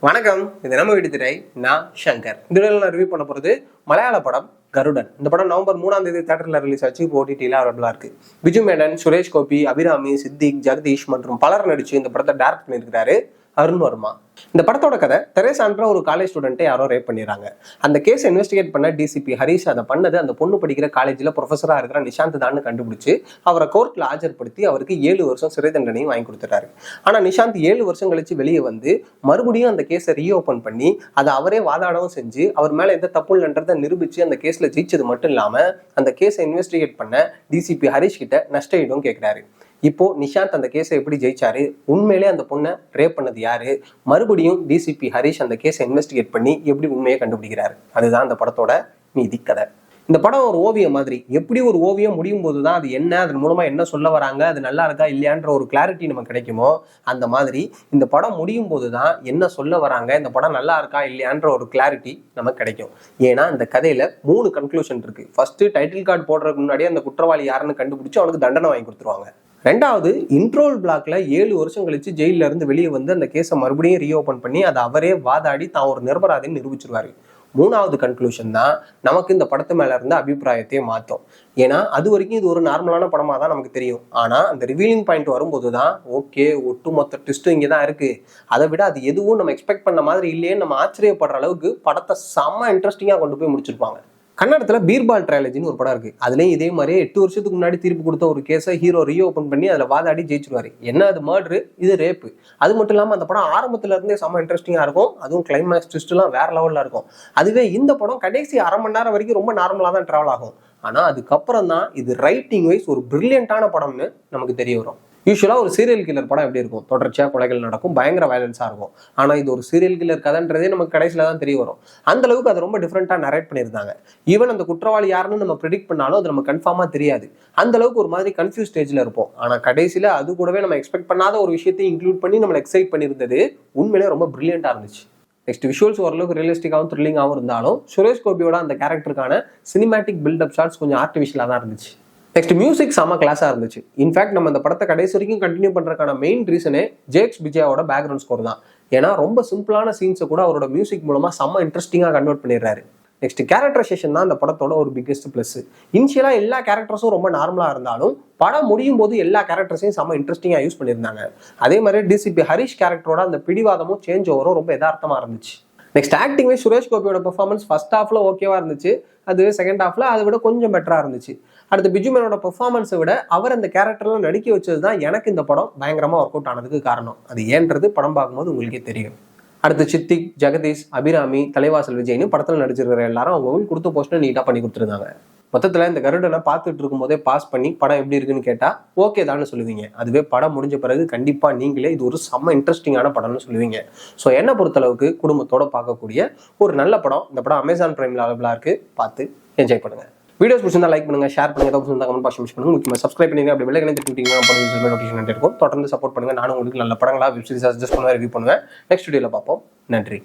வணக்கம், இது நம்ம வீட்டு திரை. நான் சங்கர். இந்த வீடியோவில் நான் ரிவ்யூ பண்ண போகிறது மலையாள படம் கருடன். இந்த படம் நவம்பர் 3 தேட்டரில் ரிலீஸ் ஆச்சு. இப்போ OTT-ல அவைலபிளாக இருக்கு. பிஜு மேனன், சுரேஷ் கோபி, அபிராமி, சித்திக், ஜெகதீஷ் மற்றும் பலர் நடிச்சு இந்த படத்தை டைரக்ட் பண்ணியிருக்கிறாரு அருண் வர்மா. இந்த படத்தோட கதை, தெரேசான்ற ஒரு காலேஜ் ஸ்டூடெண்ட்டை யாரோ ரேப் பண்ணிடுறாங்க. அந்த கேஸ் இன்வெஸ்டிகேட் பண்ண டிசிபி ஹரிஷ் அதை பண்ணது அந்த பொண்ணு படிக்கிற காலேஜில் ப்ரொஃபஸராக இருக்கிற நிஷாந்த் தான் கண்டுபிடிச்சு அவரை கோர்ட்டில் ஆஜர்படுத்தி அவருக்கு 7 வருஷம் சிறை தண்டனையும் வாங்கி கொடுத்துட்டாரு. ஆனால் நிஷாந்த் 7 வருஷம் கழிச்சு வெளியே வந்து மறுபடியும் அந்த கேஸை ரீஓப்பன் பண்ணி அதை அவரே வாதாடவும் செஞ்சு அவர் மேலே எந்த தப்பு இல்லைன்றதை நிரூபிச்சு அந்த கேஸில் ஜெயிச்சது மட்டும் இல்லாமல் அந்த கேஸை இன்வெஸ்டிகேட் பண்ண டிசிபி ஹரிஷ் கிட்ட நஷ்ட ஈடும் கேட்கிறாரு. இப்போ நிஷாந்த் அந்த கேஸை எப்படி ஜெயிச்சாரு, உண்மையிலே அந்த பொண்ணை ரேப் பண்ணது யாரு, மறுபடியும் டிசிபி ஹரிஷ் அந்த கேஸை இன்வெஸ்டிகேட் பண்ணி எப்படி உண்மையை கண்டுபிடிக்கிறாரு, அதுதான் அந்த படத்தோட மீதி கதை. இந்த படம் ஒரு ஓவியம் மாதிரி. எப்படி ஒரு ஓவியம் முடியும் போது தான் அது என்ன, அதன் மூலமா என்ன சொல்ல வராங்க, அது நல்லா இருக்கா இல்லையான்ற ஒரு கிளாரிட்டி நமக்கு கிடைக்குமோ, அந்த மாதிரி இந்த படம் முடியும் போது தான் என்ன சொல்ல வராங்க, இந்த படம் நல்லா இருக்கா இல்லையான்ற ஒரு கிளாரிட்டி நமக்கு கிடைக்கும். ஏன்னா இந்த கதையில 3 கன்க்ளூஷன் இருக்கு. ஃபர்ஸ்ட், டைட்டில் கார்டு போடுறதுக்கு முன்னாடியே அந்த குற்றவாளி யாருன்னு கண்டுபிடிச்சு அவனுக்கு தண்டனை வாங்கி கொடுத்துருவாங்க. ரெண்டாவது, இன்ட்ரோல் பிளாக்ல 7 வருஷம் கழிச்சு ஜெயில இருந்து வெளியே வந்து அந்த கேஸை மறுபடியும் ரீஓபன் பண்ணி அதை அவரே வாதாடி தான் ஒரு நிரபராதின்னு நிரூபிச்சிருவாரு. 3வது கன்க்ளூஷன் தான் நமக்கு இந்த படத்து மேல இருந்த அபிப்பிராயத்தையே மாற்றும். ஏன்னா அது வரைக்கும் இது ஒரு நார்மலான படமா தான் நமக்கு தெரியும். ஆனா அந்த ரிவீலிங் பாயிண்ட் வரும்போது தான் ஓகே, ஒட்டுமொத்த ட்விஸ்ட்டும் இங்கே தான் இருக்கு, அதை விட அது எதுவும் நம்ம எக்ஸ்பெக்ட் பண்ண மாதிரி இல்லையேன்னு நம்ம ஆச்சரியப்படுற அளவுக்கு படத்தை செம்ம இன்ட்ரெஸ்டிங்கா கொண்டு போய் முடிச்சிருப்பாங்க. கன்னடத்தில் பீர்பால் ட்ரையாலஜின்னு ஒரு படம் இருக்கு. அதுலேயும் இதே மாதிரி 8 வருஷத்துக்கு முன்னாடி தீர்ப்பு கொடுத்த ஒரு கேஸை ஹீரோ ரீஓப்பன் பண்ணி அதில் வாதாடி ஜெயிச்சிருவாரு. என்ன அது மர்டரு, இது ரேப்பு. அது மட்டும் இல்லாமல் அந்த படம் ஆரம்பத்துல இருந்தே செம்ம இன்ட்ரெஸ்டிங்காக இருக்கும். அதுவும் கிளைமேக்ஸ் ட்விஸ்ட்லாம் வேற லெவலில் இருக்கும். அதுவே இந்த படம் கடைசி அரை மணி நேரம் வரைக்கும் ரொம்ப நார்மலாக தான் ட்ராவல் ஆகும். ஆனால் அதுக்கப்புறம் தான் இது ரைட்டிங் வைஸ் ஒரு பிரில்லியண்டான படம்னு நமக்கு தெரிய வரும். யூஸ்வலாக ஒரு சீரியல் கில்லர் படம் எப்படி இருக்கும், தொடர்ச்சியாக கொலைகள் நடக்கும், பயங்கர வயலன்ஸாக இருக்கும். ஆனால் இது ஒரு சீரியல் கில்லர் கதைன்றதே நமக்கு கடைசியில் தான் தெரிய வரும். அந்த அளவுக்கு அது ரொம்ப டிஃப்ரெண்ட்டாக நரேட் பண்ணியிருந்தாங்க. ஈவன் அந்த குற்றவாளி யாருன்னு நம்ம ப்ரெடிக்ட் பண்ணாலும் அது நம்ம கன்ஃபார்மாக தெரியாது. அந்த அளவுக்கு ஒரு மாதிரி கன்ஃபியூஸ் ஸ்டேஜில் இருப்போம். ஆனால் கடைசியில் அது கூடவே நம்ம எக்ஸ்பெக்ட் பண்ணாத ஒரு விஷயத்தை இன்க்ளூட் பண்ணி நம்மளை எக்ஸைட் பண்ணியிருந்தது உண்மையிலே ரொம்ப பிரில்லியண்டாக இருந்துச்சு. நெக்ஸ்ட், விஷுவல்ஸ் ஓரளவுக்கு ரியலிஸ்டிக்காகவும் த்ரில்லிங்காகவும் இருந்தாலும் சுரேஷ் கோபியோட அந்த கேரக்டருக்கான சினிமேட்டிக் பில்டப் ஷாட்ஸ் கொஞ்சம் ஆர்டிஃபிஷியலாக தான் இருந்துச்சு. நெக்ஸ்ட், மியூசிக் செம கிளாஸாக இருந்துச்சு. இன்ஃபேக்ட் நம்ம இந்த படத்தை கடைசி வரைக்கும் கண்டினியூ பண்ணுறதுக்கான மெயின் ரீசனே ஜேக்ஸ் விஜயாவோட பேக்ரவுண்ட் ஸ்கோர் தான். ஏன்னா ரொம்ப சிம்பிளான சீன்ஸை கூட அவரோட மியூசிக் மூலமாக செம்ம இன்ட்ரெஸ்டிங்காக கன்வெர்ட் பண்ணிடுறாரு. நெக்ஸ்ட், கேரக்டரைசேஷன் தான் இந்த படத்தோட ஒரு பிக்கெஸ்ட் ப்ளஸ். இனிஷியலாக எல்லா கேரக்டர்ஸும் ரொம்ப நார்மலாக இருந்தாலும் படம் முடியும் போது எல்லா கேரக்டர்ஸையும் செம்ம இன்ட்ரெஸ்டிங்காக யூஸ் பண்ணியிருந்தாங்க. அதே மாதிரி டிசிபி ஹரிஷ் கேரக்டரோட அந்த பிடிவாதமும் சேஞ்ச் ஓவரும் ரொம்ப யதார்த்தமாக இருந்துச்சு. நெக்ஸ்ட், ஆக்டிங் வைஸ் சுரேஷ் கோபியோட பெர்ஃபார்மன்ஸ் ஃபர்ஸ்ட் ஹாஃப்ல ஓகேவா இருந்துச்சு. அது செகண்ட் ஹாஃப்ல அதை விட கொஞ்சம் பெட்டரா இருந்துச்சு. அடுத்து, பிஜு மேனோட பெர்ஃபார்மன்ஸை விட அவர் அந்த கேரக்டர்லாம் நடிக்க வச்சது தான் எனக்கு இந்த படம் பயங்கரமா ஒர்க் அவுட் ஆனதுக்கு காரணம். அது ஏன்றது படம் பார்க்கும்போது உங்களுக்கே தெரியும். அடுத்து, சித்திக், ஜெகதீஷ், அபிராமி, தலைவாசல் விஜய்னு படத்தில் நடிச்சிருக்கிற எல்லாரும் அவங்க கொடுத்த போஸ்ட்டை நீட்டாக பண்ணி கொடுத்துருந்தாங்க. மொத்தத்தில் இந்த கருடனை பார்த்துட்டு இருக்கும் போதே பாஸ் பண்ணி படம் எப்படி இருக்குன்னு கேட்டால் ஓகே தான்னு சொல்லுவீங்க. அதுவே படம் முடிஞ்ச பிறகு கண்டிப்பாக நீங்களே இது ஒரு செம்ம இன்ட்ரெஸ்டிங்கான படம்னு சொல்லுவீங்க. ஸோ என்னை பொறுத்தளவுக்கு குடும்பத்தோட பார்க்கக்கூடிய ஒரு நல்ல படம். இந்த படம் அமேசான் பிரைமில் அவைலபிளாக இருக்கு. பார்த்து என்ஜாய் பண்ணுங்க. வீடியோஸ் பிடிச்சிருந்தா லைக் பண்ணுங்க, ஷேர் பண்ணுங்க, ஏதாவது பிடிச்சிருந்தா கமெண்ட் பாக்ஸ் பண்ணுங்க. முக்கியமாக சப்ஸ்கிரைப் பண்ணுங்க. அப்படி வெளியே நோட்டிஃபிகேஷன் இருக்கும். தொடர்ந்து சப்போர்ட் பண்ணுங்க. நானும் உங்களுக்கு நல்ல படங்களா வெப் சீரிஸ் சஜஸ்ட் பண்ணுவேன், ரிவ்யூ பண்ணுவேன். நெக்ஸ்ட் வீடியோவில் பார்ப்போம். நன்றி.